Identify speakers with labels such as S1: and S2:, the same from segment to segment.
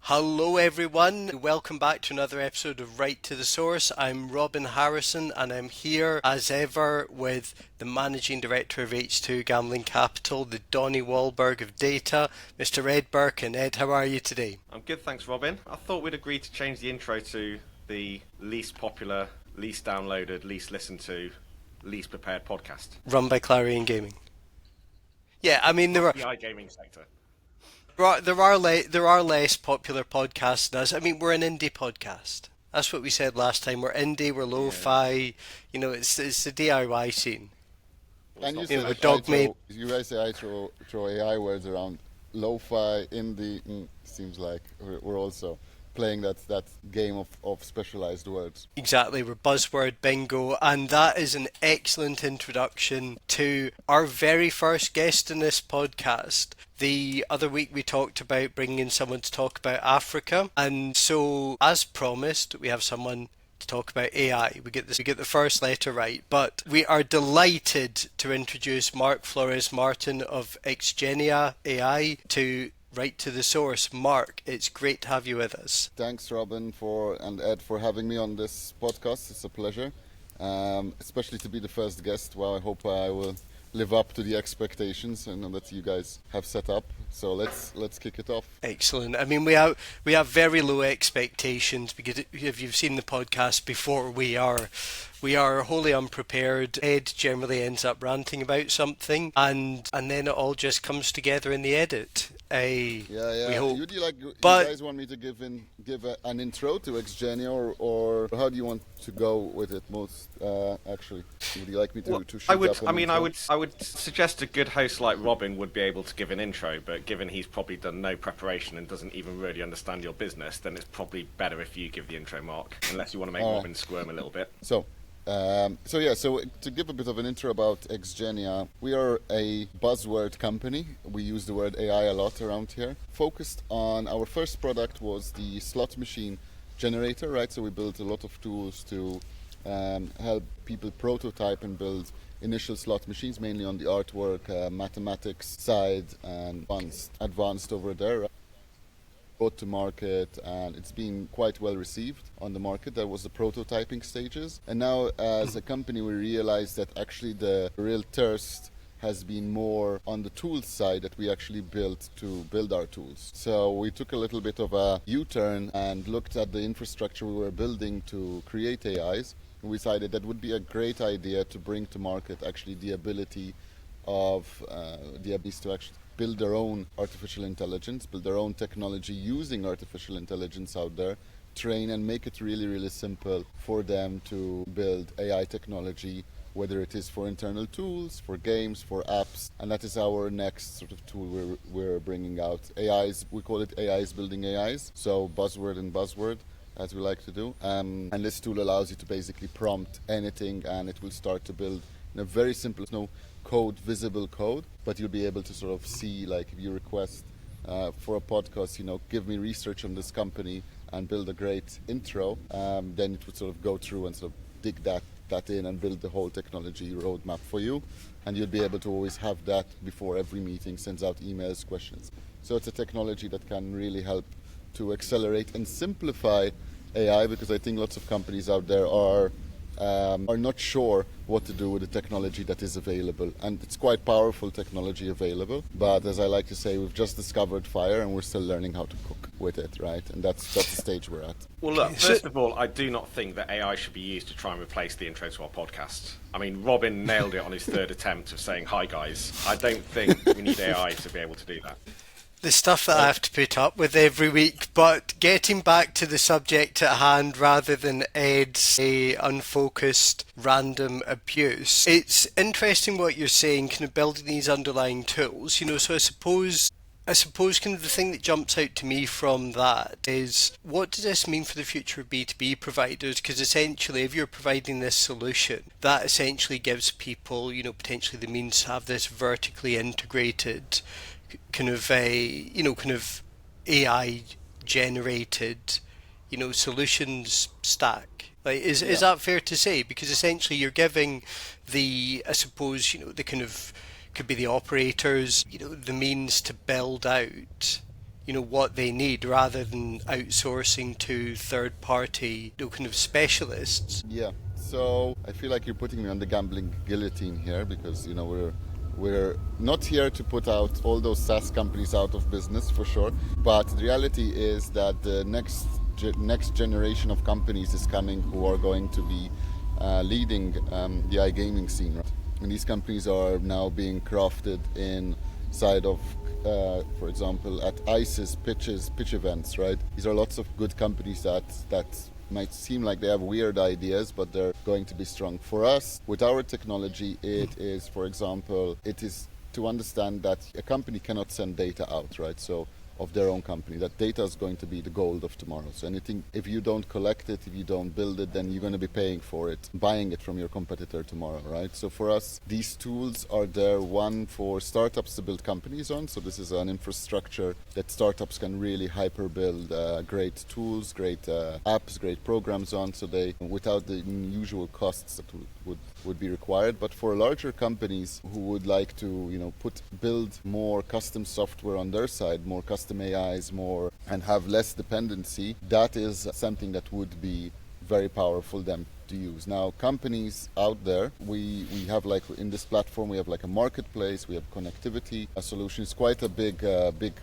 S1: Hello everyone, welcome back to another episode of Right to the Source. I'm Robin Harrison and I'm here as ever with the Managing Director of H2 Gambling Capital, the Donny Wahlberg of data, Mr. Ed Birkin. Ed, how are you today?
S2: I'm good, thanks Robin. I thought we'd agree to change the intro to the least popular, least downloaded, least listened to, least prepared podcast.
S1: Run by Clarion Gaming. Yeah, I mean
S2: The iGaming sector.
S1: There are less popular podcasts than us. I mean, we're an indie podcast. That's what we said last time. We're indie, we're lo-fi. You know, it's the DIY scene.
S3: And you guys say I throw AI words around. Lo-fi, indie, seems like we're also playing that game of specialized words.
S1: Exactly, we're buzzword bingo, and that is an excellent introduction to our very first guest in this podcast. The other week we talked about bringing in someone to talk about Africa, and so as promised, we have someone to talk about AI. We get the first letter right, but we are delighted to introduce Mark Flores Martin of Xgenia AI to Right to the Source. Mark, it's great to have you with us.
S3: Thanks, Robin, and Ed for having me on this podcast. It's a pleasure, especially to be the first guest. Well, I hope I will live up to the expectations and that you guys have set up. So let's kick it off.
S1: Excellent. I mean, we have very low expectations because if you've seen the podcast before, we are wholly unprepared. Ed generally ends up ranting about something, and then it all just comes together in the edit.
S3: Yeah.
S1: We hope.
S3: You guys want me to give an intro to Xgenia, or how do you want to go with it most? Actually, would you like me to shoot up an intro?
S2: I would suggest a good host like Robin would be able to give an intro, but given he's probably done no preparation and doesn't even really understand your business, then it's probably better if you give the intro, Mark, unless you want to make Robin squirm a little bit.
S3: So to give a bit of an intro about Xgenia, we are a buzzword company. We use the word AI a lot around here. Focused on our first product was the slot machine generator, right? So we built a lot of tools to help people prototype and build initial slot machines, mainly on the artwork, mathematics side, and advanced over there. Brought to market, and it's been quite well received on the market. That was the prototyping stages, and now as a company we realized that actually the real thirst has been more on the tools side, that we actually built to build our tools. So we took a little bit of a U-turn and looked at the infrastructure we were building to create AIs, and we decided that would be a great idea to bring to market actually the ability to actually build their own artificial intelligence, build their own technology using artificial intelligence out there, train and make it really, really simple for them to build AI technology, whether it is for internal tools, for games, for apps. And that is our next sort of tool we're bringing out. AIs, we call it AIs building AIs, so buzzword and buzzword, as we like to do. And this tool allows you to basically prompt anything and it will start to build in a very simple, visible code, but you'll be able to sort of see, like if you request for a podcast, give me research on this company and build a great intro, then it would sort of go through and sort of dig that in and build the whole technology roadmap for you, and you'll be able to always have that before every meeting, sends out emails, questions. So it's a technology that can really help to accelerate and simplify AI, because I think lots of companies out there are not sure what to do with the technology that is available. And it's quite powerful technology available, but as I like to say, we've just discovered fire and we're still learning how to cook with it, right? And that's the stage we're at.
S2: Well, look, first of all, I do not think that AI should be used to try and replace the intro to our podcast. I mean, Robin nailed it on his third attempt of saying, "Hi guys." I don't think we need AI to be able to do that.
S1: The stuff that I have to put up with every week. But getting back to the subject at hand rather than Ed's unfocused random abuse, it's interesting what you're saying, kind of building these underlying tools, so I suppose kind of the thing that jumps out to me from that is, what does this mean for the future of B2B providers? Because essentially, if you're providing this solution, that essentially gives people, potentially the means to have this vertically integrated kind of AI generated, solutions stack. Like, is that fair to say? Because essentially you're giving the kind of could be the operators, the means to build out, what they need rather than outsourcing to third-party, kind of specialists.
S3: Yeah. So I feel like you're putting me on the gambling guillotine here because, we're not here to put out all those SaaS companies out of business for sure, but the reality is that the next generation of companies is coming who are going to be leading the iGaming scene. Right? And these companies are now being crafted inside of, for example, at ICE's pitch events. Right? These are lots of good companies that might seem like they have weird ideas, but they're going to be strong. For us, with our technology, it is, for example, it is to understand that a company cannot send data out, right? So of their own company, that data is going to be the gold of tomorrow. So anything, if you don't collect it, if you don't build it, then you're going to be paying for it, buying it from your competitor tomorrow, right? So for us, these tools are there, one, for startups to build companies on. So this is an infrastructure that startups can really hyper build great tools, great apps, great programs on, so they, without the usual costs that would be required. But for larger companies who would like to, build more custom software on their side, more custom AIs, and have less dependency, that is something that would be very powerful them to use. Now, companies out there, we have, like, in this platform, we have like a marketplace, we have connectivity, a solution. It's quite a big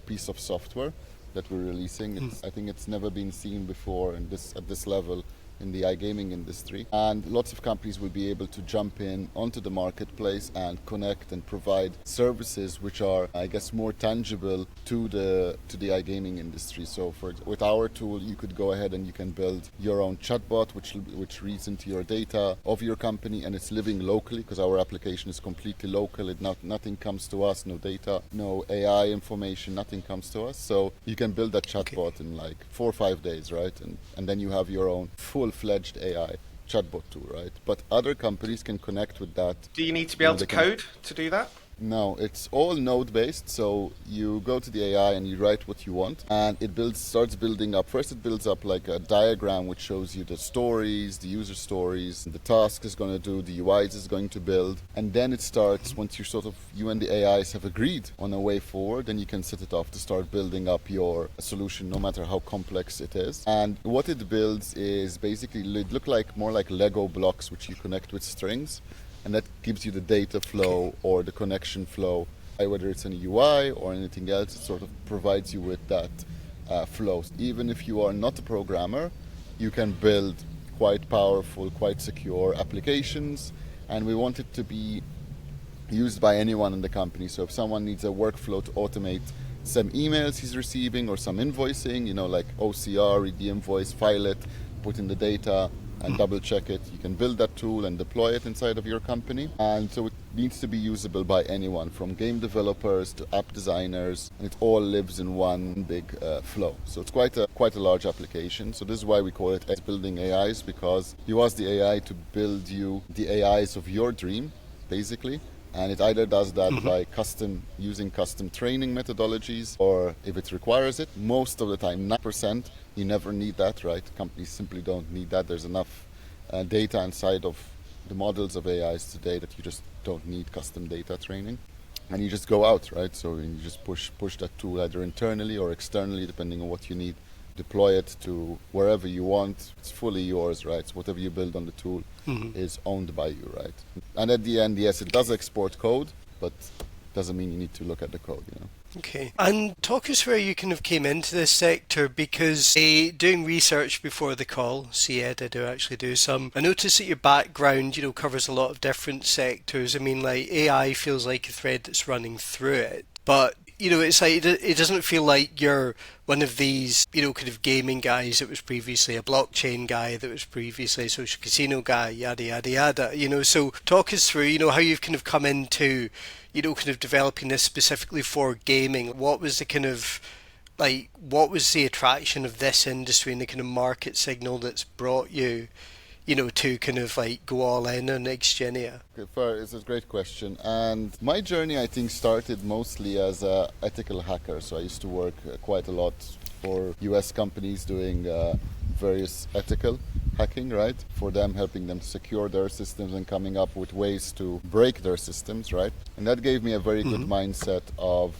S3: piece of software that we're releasing. I think it's never been seen before at this level in the iGaming industry, and lots of companies will be able to jump in onto the marketplace and connect and provide services which are, I guess, more tangible to the iGaming industry. So with our tool, you could go ahead and you can build your own chatbot which reads into your data of your company, and it's living locally because our application is completely local. Nothing comes to us, no data, no AI information, nothing comes to us. So you can build that chatbot in like 4 or 5 days, right? And then you have your own full-fledged AI chatbot tool, right? But other companies can connect with that.
S2: Do you need to be able to code to do that?
S3: No, it's all node-based. So you go to the AI and you write what you want, and it starts building up. First, it builds up like a diagram which shows you the stories, the user stories, the task is going to do, the UIs is going to build, and then it starts. Once you and the AIs have agreed on a way forward, then you can set it off to start building up your solution, no matter how complex it is. And what it builds is basically look like more like Lego blocks which you connect with strings. And that gives you the data flow or the connection flow, whether it's an UI or anything else. It sort of provides you with that flow. Even if you are not a programmer, you can build quite powerful, quite secure applications. And we want it to be used by anyone in the company. So if someone needs a workflow to automate some emails he's receiving or some invoicing, like OCR, read the invoice, file it, put in the data, and double check it. You can build that tool and deploy it inside of your company. And so it needs to be usable by anyone, from game developers to app designers, and it all lives in one big flow. So it's quite a large application. So this is why we call it building AIs, because you ask the AI to build you the AIs of your dream, basically. And it either does that by using custom training methodologies, or if it requires it, most of the time, 9%, you never need that, right? Companies simply don't need that. There's enough data inside of the models of AIs today that you just don't need custom data training. And you just go out, right? So you just push that tool either internally or externally, depending on what you need. Deploy it to wherever you want. It's fully yours, right? So whatever you build on the tool is owned by you, right? And at the end, yes, it does export code, but doesn't mean you need to look at the code,
S1: Okay. And talk us where you kind of came into this sector, because doing research before the call, Ed, I do actually do some. I noticed that your background, covers a lot of different sectors. I mean, like, AI feels like a thread that's running through it. But it's like, it doesn't feel like you're one of these, kind of gaming guys that was previously a blockchain guy, that was previously a social casino guy, yada, yada, yada, So talk us through, how you've kind of come into, kind of developing this specifically for gaming. What was the kind of, what was the attraction of this industry and the kind of market signal that's brought you, to kind of go all in on Xgenia?
S3: Okay, it's a great question. And my journey, I think, started mostly as an ethical hacker. So I used to work quite a lot for US companies doing various ethical hacking, right? For them, helping them to secure their systems and coming up with ways to break their systems, right? And that gave me a very good mindset of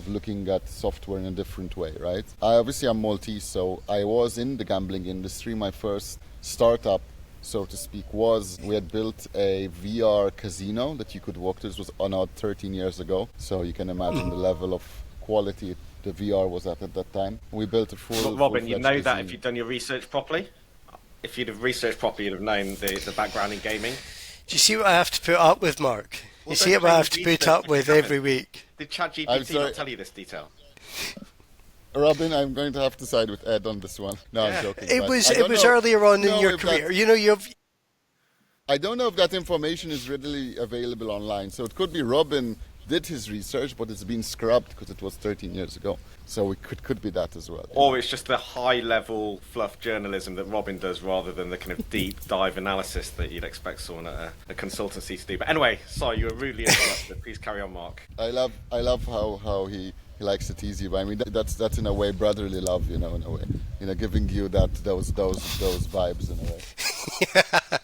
S3: looking at software in a different way, right? Obviously, I'm Maltese, so I was in the gambling industry. My first startup, so to speak, was we had built a VR casino that you could walk to. This was on 13 years ago, so you can imagine the level of quality the VR was at that time. We built a full.
S2: Robin, you know
S3: casino.
S2: that if you'd done your research properly. If you'd have researched properly, you'd have known the background in gaming.
S1: Do you see what I have to put up with, Mark?
S2: Well,
S1: you see what I have to put up with every week?
S2: Did ChatGPT not tell you this detail?
S3: Robin, I'm going to have to side with Ed on this one. No, I'm joking.
S1: It was earlier on in your career. You know,
S3: I don't know if that information is readily available online. So it could be Robin did his research, but it's been scrubbed because it was 13 years ago. So it could be that as well.
S2: Or it's just the high-level fluff journalism that Robin does rather than the kind of deep dive analysis that you'd expect someone at a consultancy to do. But anyway, sorry, you were rudely interrupted. Please carry on, Mark.
S3: I love how he likes to tease you. But I mean, that's in a way brotherly love, in a way, giving you those vibes in a way.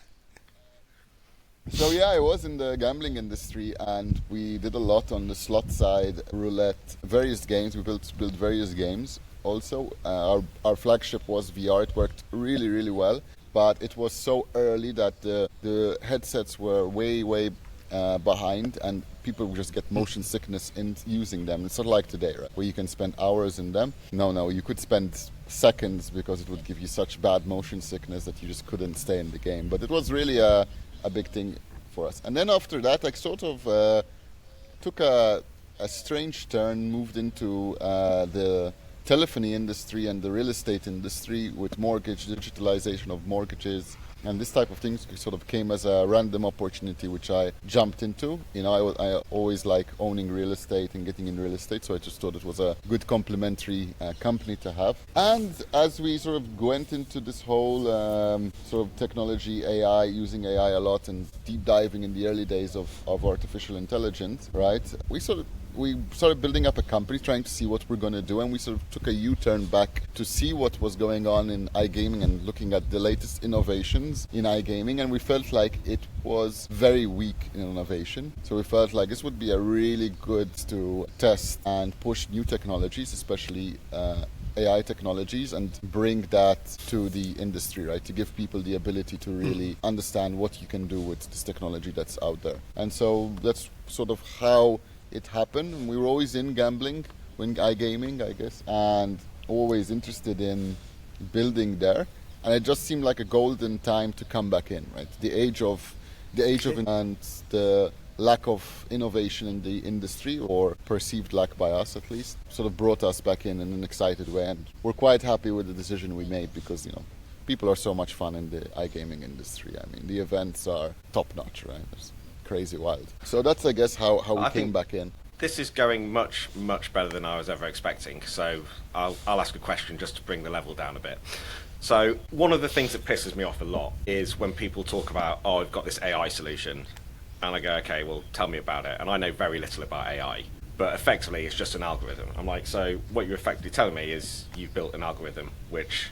S3: So yeah, I was in the gambling industry, and we did a lot on the slot side, roulette, various games. We built various games. Also, our flagship was VR. It worked really, really well, but it was so early that the headsets were way behind, and people would just get motion sickness in using them. It's not like today, right, where you can spend hours in them. No, you could spend seconds because it would give you such bad motion sickness that you just couldn't stay in the game. But it was really a big thing for us. And then after that, I sort of took a strange turn, moved into the telephony industry and the real estate industry with mortgage, digitalization of mortgages, and this type of things sort of came as a random opportunity which I jumped into. I always like owning real estate and getting in real estate, so I just thought it was a good complementary company to have. And as we sort of went into this whole sort of technology, AI, using AI a lot and deep diving in the early days of artificial intelligence, right, we started building up a company, trying to see what we're going to do, and we sort of took a U-turn back to see what was going on in iGaming and looking at the latest innovations in iGaming, and we felt like it was very weak in innovation. So we felt like this would be a really good to test and push new technologies, especially AI technologies, and bring that to the industry, right? To give people the ability to really understand what you can do with this technology that's out there. And so that's sort of how it happened. We were always in gambling, in iGaming, I guess, and always interested in building there. And it just seemed like a golden time to come back in, right? The age of and the lack of innovation in the industry, or perceived lack by us at least, sort of brought us back in an excited way. And we're quite happy with the decision we made because, people are so much fun in the iGaming industry. I mean, the events are top-notch, right? It's crazy wild. So that's, I guess, how we came back in.
S2: This is going much, much better than I was ever expecting. So I'll ask a question just to bring the level down a bit. So one of the things that pisses me off a lot is when people talk about, I've got this AI solution. And I go, okay, well, tell me about it. And I know very little about AI. But effectively, it's just an algorithm. I'm like, so what you're effectively telling me is you've built an algorithm which,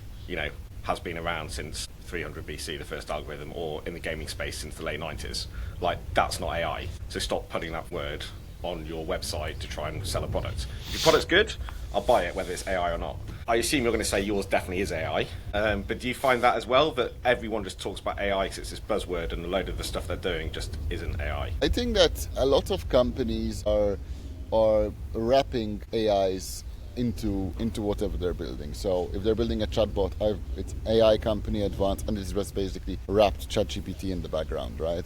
S2: has been around since 300 BC, the first algorithm, or in the gaming space since the late 90s. Like, that's not AI. So stop putting that word on your website to try and sell a product. If your product's good, I'll buy it, whether it's AI or not. I assume you're going to say yours definitely is AI. But do you find that as well, that everyone just talks about AI because it's this buzzword and a load of the stuff they're doing just isn't AI?
S3: I think that a lot of companies are wrapping AIs into whatever they're building. So if they're building a chatbot, it's AI company advanced, and it's just basically wrapped ChatGPT in the background, right?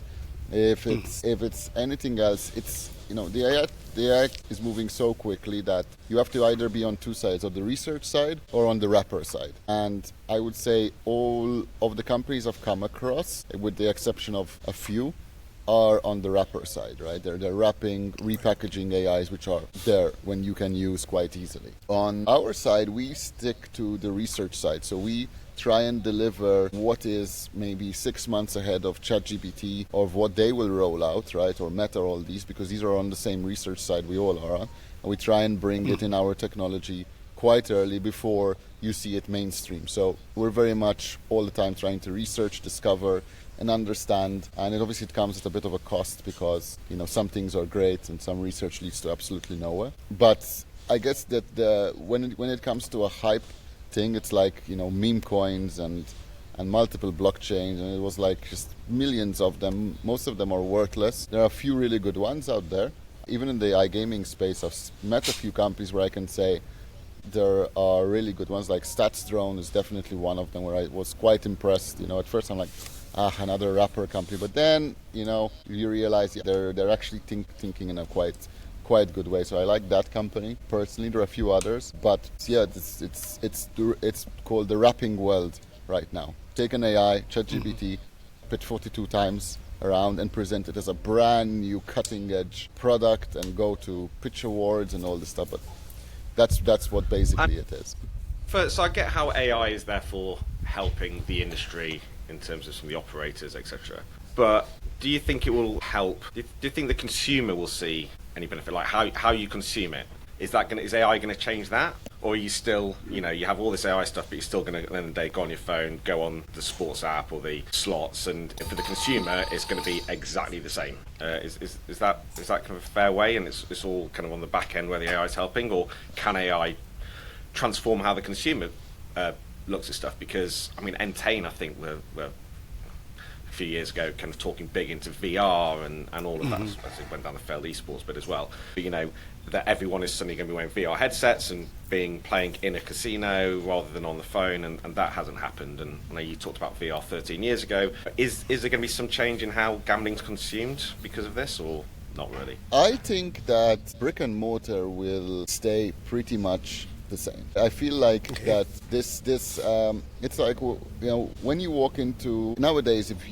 S3: If it's anything else, it's the AI is moving so quickly that you have to either be on two sides, on the research side or on the wrapper side. And I would say all of the companies I've come across, with the exception of a few, are on the wrapper side, right? They're wrapping, repackaging AIs which are there when you can use quite easily. On our side, we stick to the research side. So we try and deliver what is maybe 6 months ahead of ChatGPT, or of what they will roll out, right? Or Meta, all these, because these are on the same research side we all are on. And we try and bring it in our technology quite early before you see it mainstream. So we're very much all the time trying to research, discover, and understand. And it comes at a bit of a cost because, some things are great and some research leads to absolutely nowhere. But I guess that when it comes to a hype thing, it's like, meme coins and multiple blockchains, and it was like just millions of them. Most of them are worthless. There are a few really good ones out there. Even in the iGaming space, I've met a few companies where I can say there are really good ones, like StatsDrone is definitely one of them where I was quite impressed. At first I'm like, another rapper company. But then, you realize they're actually thinking in a quite good way. So I like that company personally. There are a few others, but yeah, it's called the rapping world right now. Take an AI, ChatGPT, put 42 times around and present it as a brand new cutting edge product and go to pitch awards and all this stuff. But that's what basically it is.
S2: So I get how AI is therefore helping the industry in terms of some of the operators, etc. But do you think it will help? Do you think the consumer will see any benefit? Like how you consume it? Is AI going to change that? Or are you still, you have all this AI stuff, but you're still going to, at the end of the day, go on your phone, go on the sports app or the slots, and for the consumer, it's going to be exactly the same. Is that kind of a fair way, and it's all kind of on the back end where the AI is helping, or can AI transform how the consumer looks at stuff? Because Entain, I think, were a few years ago kind of talking big into VR and all of that. As it went down the failed esports bit as well. But, that everyone is suddenly going to be wearing VR headsets and playing in a casino rather than on the phone, and that hasn't happened. And I know you talked about VR 13 years ago. Is there going to be some change in how gambling's consumed because of this, or not really?
S3: I think that brick and mortar will stay pretty much the same. I feel like that this it's like, when you walk into nowadays, if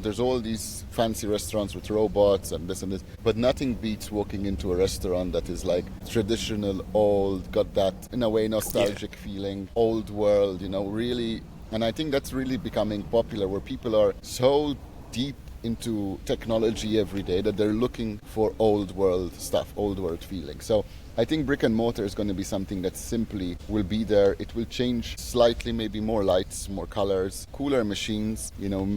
S3: there's all these fancy restaurants with robots and this, but nothing beats walking into a restaurant that is like traditional, old, got that in a way nostalgic feeling, old world, really. And I think that's really becoming popular, where people are so deep into technology every day that they're looking for old world stuff, old world feeling. So I think brick and mortar is going to be something that simply will be there. It will change slightly, maybe more lights, more colors, cooler machines,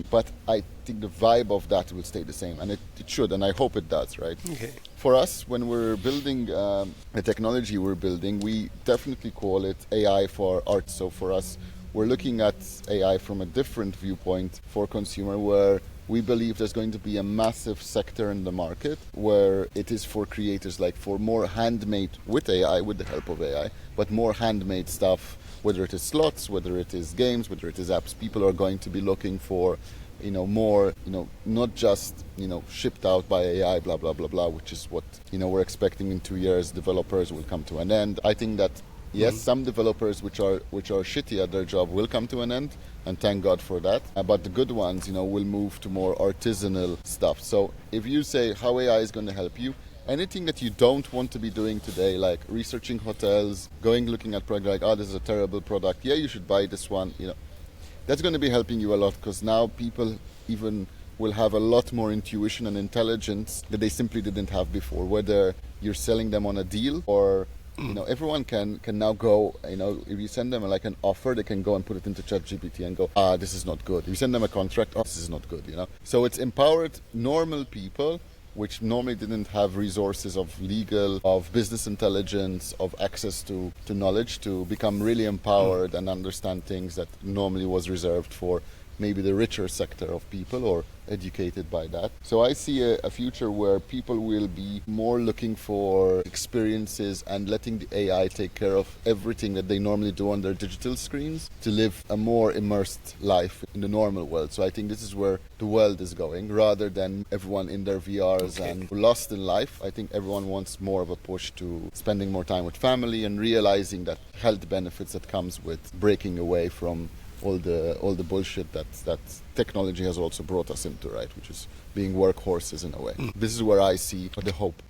S3: but I think the vibe of that will stay the same, and it should, and I hope it does, right?
S1: Okay.
S3: For us, when we're building the technology we're building, we definitely call it AI for art. So for us, we're looking at AI from a different viewpoint for consumer, where we believe there's going to be a massive sector in the market where it is for creators, like for more handmade with AI, with the help of AI, but more handmade stuff, whether it is slots, whether it is games, whether it is apps. People are going to be looking for, more, not just, shipped out by AI, blah, blah, blah, blah, which is what, we're expecting in 2 years, developers will come to an end. I think that, yes, some developers which are shitty at their job will come to an end, and thank God for that. But the good ones, will move to more artisanal stuff. So if you say how AI is going to help you, anything that you don't want to be doing today, like researching hotels, looking at product, like, this is a terrible product, you should buy this one, that's going to be helping you a lot, because now people even will have a lot more intuition and intelligence that they simply didn't have before, whether you're selling them on a deal or everyone can now go, if you send them like an offer, they can go and put it into ChatGPT and go, this is not good. If you send them a contract, this is not good, So it's empowered normal people, which normally didn't have resources of legal, of business intelligence, of access to knowledge, to become really empowered and understand things that normally was reserved for maybe the richer sector of people or educated by that. So I see a future where people will be more looking for experiences and letting the AI take care of everything that they normally do on their digital screens to live a more immersed life in the normal world. So I think this is where the world is going, rather than everyone in their VRs and lost in life. I think everyone wants more of a push to spending more time with family and realizing that health benefits that comes with breaking away from all the bullshit that technology has also brought us into, right? Which is being workhorses in a way. This is where I see the hope.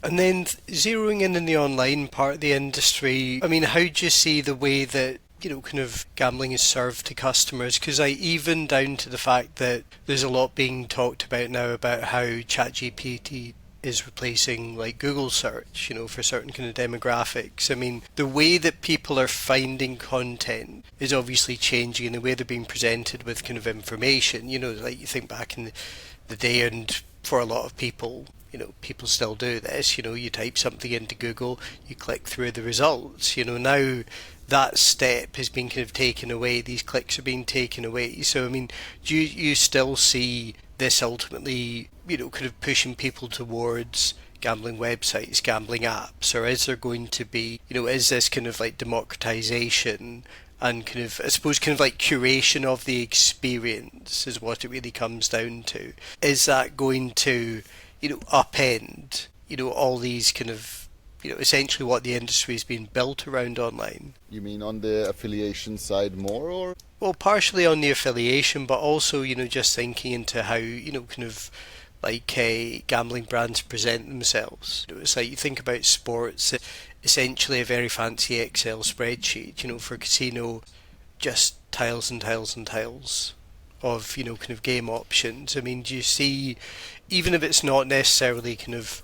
S1: And then zeroing in the online part of the industry, how do you see the way that kind of gambling is served to customers? Because even down to the fact that there's a lot being talked about now about how ChatGPT is replacing like Google search, for certain kind of demographics. I mean, the way that people are finding content is obviously changing, and the way they're being presented with kind of information. Like you think back in the day, and for a lot of people, people still do this. You type something into Google, you click through the results. Now that step has been kind of taken away. These clicks are being taken away. So, I mean, do you still see this ultimately, kind of pushing people towards gambling websites, gambling apps, or is there going to be, is this kind of like democratization and kind of, I suppose, kind of like curation of the experience is what it really comes down to? Is that going to, upend, all these kind of, essentially what the industry has been built around online?
S3: You mean on the affiliation side more, or?
S1: Well, partially on the affiliation, but also, just thinking into how, kind of like gambling brands present themselves. It's like you think about sports, essentially a very fancy Excel spreadsheet, for a casino, just tiles and tiles and tiles of, kind of game options. I mean, do you see, even if it's not necessarily kind of,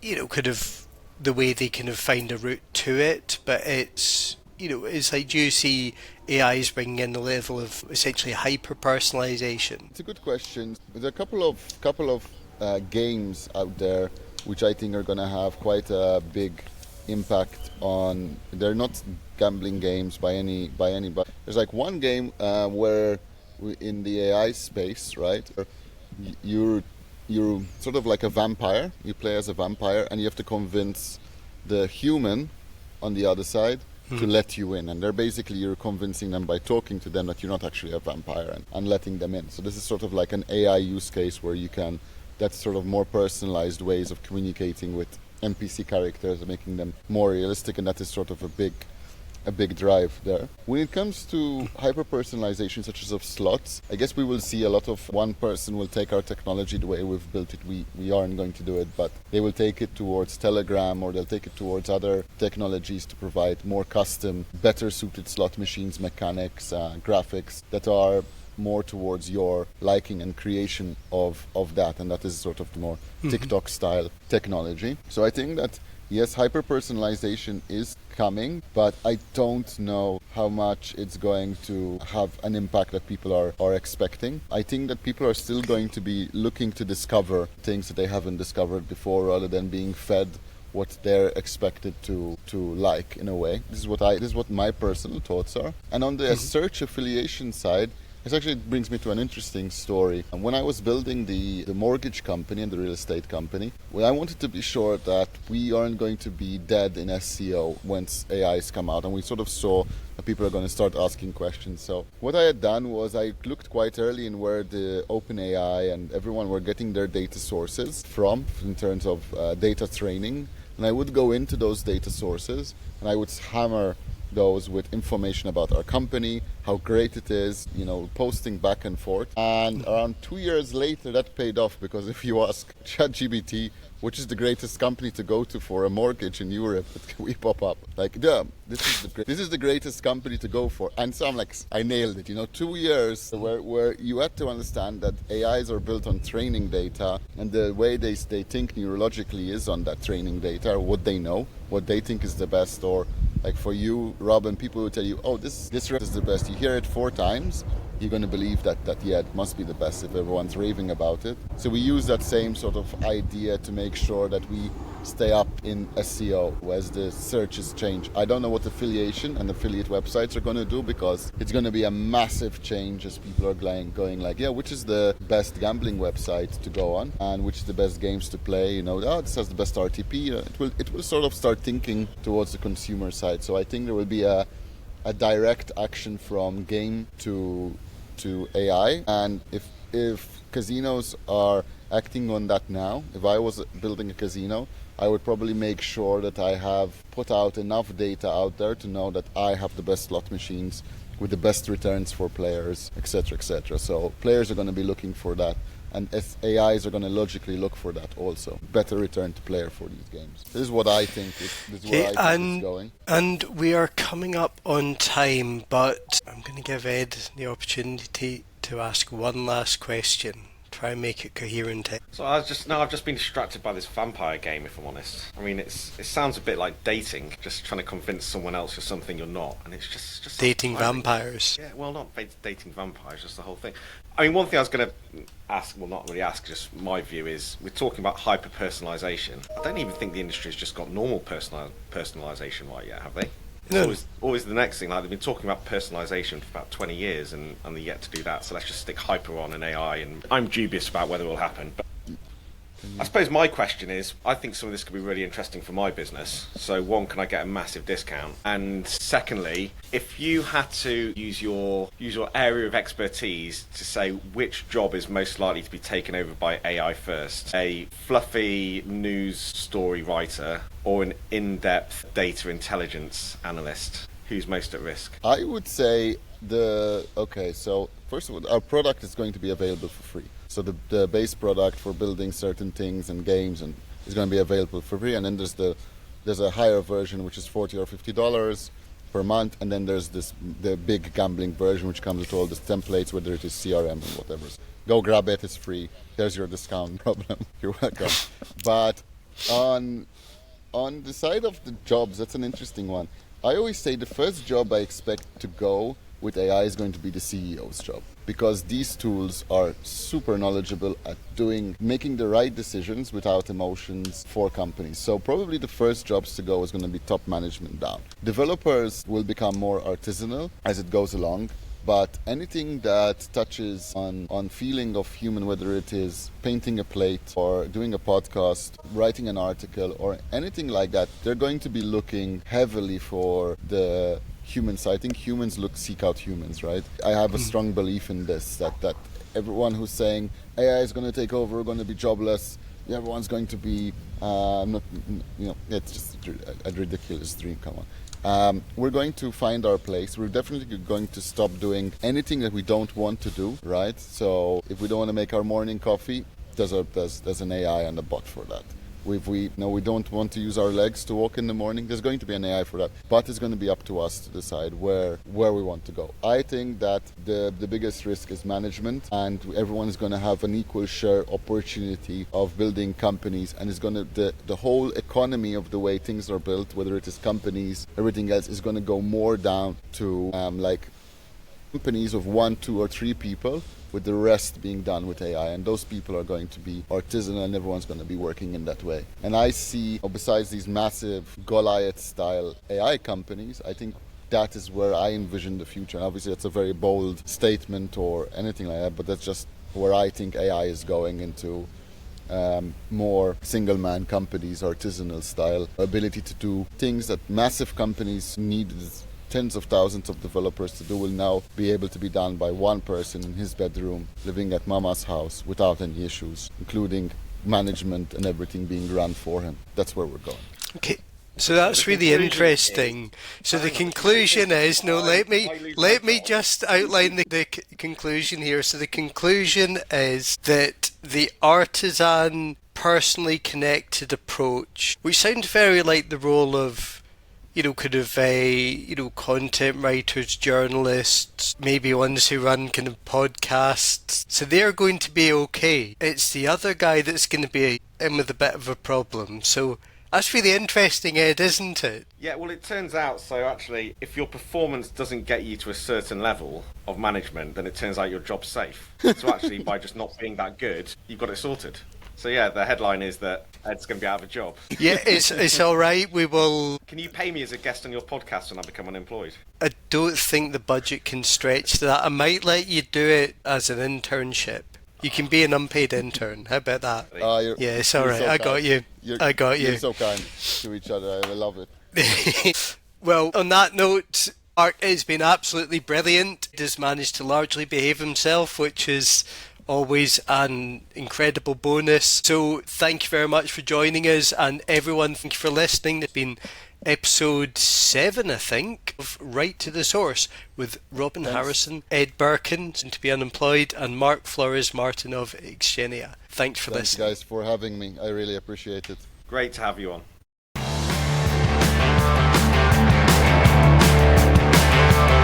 S1: kind of the way they kind of find a route to it, but it's, it's like, do you see AIs bringing in the level of essentially hyper-personalization?
S3: It's a good question. There's a couple of games out there which I think are going to have quite a big impact on. They're not gambling games by any, but there's like one game where in the AI space, right? You're sort of like a vampire. You play as a vampire, and you have to convince the human on the other side to let you in. And you're convincing them by talking to them that you're not actually a vampire, and letting them in. So this is sort of like an AI use case where that's sort of more personalized ways of communicating with NPC characters and making them more realistic, and that is sort of a big drive there. When it comes to hyper-personalization, such as of slots, I guess we will see a lot of one person will take our technology the way we've built it. We aren't going to do it, but they will take it towards Telegram, or they'll take it towards other technologies to provide more custom, better suited slot machines, mechanics, graphics that are more towards your liking and creation of that, and that is sort of the more TikTok style technology. So I think that yes, hyper-personalization is coming, but I don't know how much it's going to have an impact that people are expecting. I think that people are still going to be looking to discover things that they haven't discovered before, rather than being fed what they're expected to like, in a way. This is what my personal thoughts are. And on the search affiliation side, this actually brings me to an interesting story. When I was building the mortgage company and the real estate company, I wanted to be sure that we aren't going to be dead in SEO once AIs come out, and we sort of saw that people are going to start asking questions. So what I had done was I looked quite early in where the OpenAI and everyone were getting their data sources from in terms of data training, and I would go into those data sources and I would hammer those with information about our company, how great it is, posting back and forth. And around 2 years later, that paid off, because if you ask ChatGPT, which is the greatest company to go to for a mortgage in Europe, we pop up like, this is the greatest company to go for. And so I'm like, I nailed it. 2 years where you had to understand that AIs are built on training data, and the way they think neurologically is on that training data, what they know, what they think is the best. Or like for you, Robin, people will tell you, oh, this rep is the best. You hear it 4 times, you're going to believe that yeah, it must be the best if everyone's raving about it. So we use that same sort of idea to make sure that we stay up in SEO as the searches change. I don't know what affiliation and affiliate websites are going to do, because it's going to be a massive change as people are going like, yeah, which is the best gambling website to go on, and which is the best games to play. This has the best RTP. It will sort of start thinking towards the consumer side. So I think there will be a direct action from game to AI, and if casinos are acting on that now, if I was building a casino, I would probably make sure that I have put out enough data out there to know that I have the best slot machines with the best returns for players, etc., etc. So players are going to be looking for that, and AIs are going to logically look for that also. Better return to player for these games. This is what I think. It's going.
S1: And we are coming up on time, but I'm going to give Ed the opportunity to ask one last question try and make it coherent.
S2: So I've just been distracted by this vampire game, if I'm honest. I mean, it sounds a bit like dating, just trying to convince someone else you're something you're not, and it's just
S1: Dating vampires.
S2: Yeah, well, not dating vampires, just the whole thing. I mean, one thing I was going to ask, well, not really ask, just my view is, we're talking about hyper-personalisation. I don't even think the industry's just got normal personalisation right yet, have they? It's always the next thing. Like, they've been talking about personalisation for about 20 years, and they're yet to do that. So let's just stick hyper on an AI, and I'm dubious about whether it will happen. But I suppose my question is, I think some of this could be really interesting for my business. So one, can I get a massive discount? And secondly, if you had to use your area of expertise to say which job is most likely to be taken over by AI first, a fluffy news story writer or an in-depth data intelligence analyst, who's most at risk?
S3: I would say so first of all, our product is going to be available for free. So the base product for building certain things and games and is going to be available for free, and then there's a higher version which is $40 or $50 per month, and then there's the big gambling version which comes with all the templates, whether it is CRM and whatever. Go grab it, it's free. There's your discount problem. You're welcome. But on the side of the jobs, that's an interesting one. I always say the first job I expect to go with AI is going to be the CEO's job, because these tools are super knowledgeable at making the right decisions without emotions for companies. So probably the first jobs to go is going to be top management down. Developers will become more artisanal as it goes along, but anything that touches on feeling of human, whether it is painting a plate or doing a podcast, writing an article or anything like that, they're going to be looking heavily for the humans. I think humans seek out humans, right? I have a strong belief in this, that everyone who's saying AI is going to take over, we're going to be jobless, everyone's going to be it's just a ridiculous dream. Come on. We're going to find our place. We're definitely going to stop doing anything that we don't want to do, right? So if we don't want to make our morning coffee, there's an AI and a bot for that. If we don't want to use our legs to walk in the morning, there's going to be an AI for that. But it's going to be up to us to decide where we want to go. I think that the biggest risk is management, and everyone is going to have an equal share opportunity of building companies, and it's going to the whole economy of the way things are built, whether it is companies, everything else, is going to go more down to like companies of 1, 2, or 3 people, with the rest being done with AI, and those people are going to be artisanal, and everyone's going to be working in that way. And I see, besides these massive Goliath-style AI companies, I think that is where I envision the future. And obviously, that's a very bold statement or anything like that, but that's just where I think AI is going into. More single-man companies, artisanal style, ability to do things that massive companies need. Tens of thousands of developers to do will now be able to be done by one person in his bedroom, living at mama's house without any issues, including management and everything being run for him. That's where we're going.
S1: Okay. So that's really interesting. So the conclusion is, let me just outline the conclusion here. So the conclusion is that the artisan, personally connected approach, which sounds very like the role of content writers, journalists, maybe ones who run kind of podcasts. So they're going to be okay. It's the other guy that's going to be in with a bit of a problem. So that's really interesting, Ed, isn't it?
S2: Yeah, well, it turns out, so actually, if your performance doesn't get you to a certain level of management, then it turns out your job's safe. So actually, by just not being that good, you've got it sorted. So yeah, the headline is that Ed's going to be out of a job.
S1: Yeah, it's all right. We will.
S2: Can you pay me as a guest on your podcast when I become unemployed?
S1: I don't think the budget can stretch to that. I might let you do it as an internship. You can be an unpaid intern. How about that? Yeah, it's all right. So I got you. I got you.
S3: You're so kind to each other. I love it.
S1: Well, on that note, Mark has been absolutely brilliant. He has managed to largely behave himself, which is always an incredible bonus. So thank you very much for joining us, and everyone, thank you for listening. It's been episode 7, I think, of Right to the Source with Robin Harrison, Ed Birkin, soon to be unemployed, and Mark Flores Martin of Xgenia. Thanks for listening.
S3: Thanks, guys, for having me. I really appreciate it.
S2: Great to have you on.